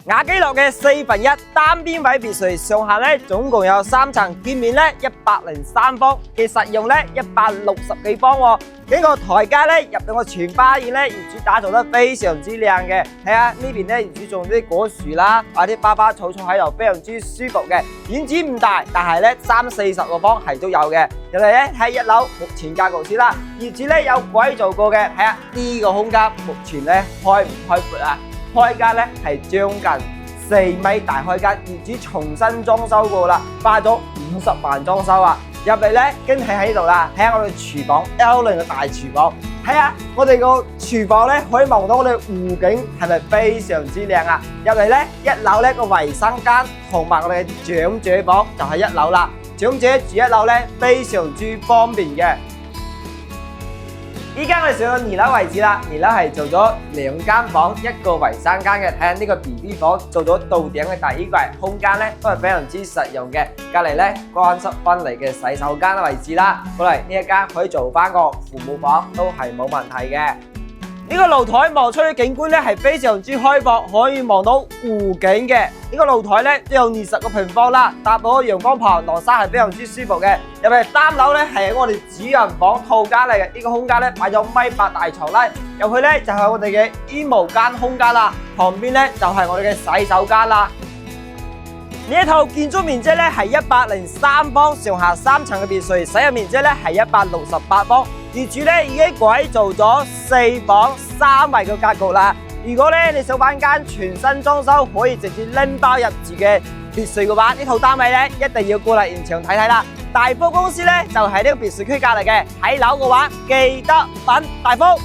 雅基樂嘅1/4單邊位別墅上下咧，總共有3層，建面咧103方，其實用咧160幾方喎。經過台階咧入到個全花園咧，業主打造得非常之靚嘅。睇下呢邊咧，業主種啲果樹啦，或者花花草草喺度，非常之舒服嘅。院子唔大，但係咧30-40個方係都有嘅。入嚟咧睇1樓目前格局先啦，業主咧有改造過嘅，睇下呢個空間目前咧開唔開闊啊？開間咧係將近4米大開間，業主重新裝修過啦，花咗50萬裝修啊！入嚟咧，驚喜喺呢度啦！睇下我哋廚房 L 型嘅大廚房，睇下我哋個廚房咧可以望到我哋湖景，係咪非常之靚啊？入嚟咧1樓咧個衛生間同埋我哋嘅長者房就係1樓啦，長者住1樓咧非常之方便嘅。依家我哋上到2樓位置啦，2樓係做咗2間房1個衛生間嘅，睇下呢個 BB 房做咗到頂嘅大衣櫃，空間咧都係非常之實用嘅。隔離咧乾濕分離嘅洗手間嘅位置啦，過嚟呢一間可以做翻個父母房都係冇問題嘅。呢個露台望出去景觀咧係非常之開闊，可以望到湖景嘅。呢個露台咧都有20個平方啦，搭到陽光棚晾衫係非常之舒服嘅。入嚟3樓咧係我哋主人房套間嚟嘅，呢個空間咧擺咗1.8米大床啦，入去咧就係我哋嘅衣帽間空間啦，旁邊咧就係我哋嘅洗手間啦。呢一套建築面積咧係103方，上下3層嘅別墅，使用面積咧係168方。業主咧已經改造咗4房3衛嘅格局啦。如果咧你想揾間全新裝修，可以直接拎包入住嘅別墅嘅話，呢套單位咧一定要過嚟現場睇睇啦。大福公司咧就係呢個別墅區隔籬嘅，睇樓嘅話記得揾大福。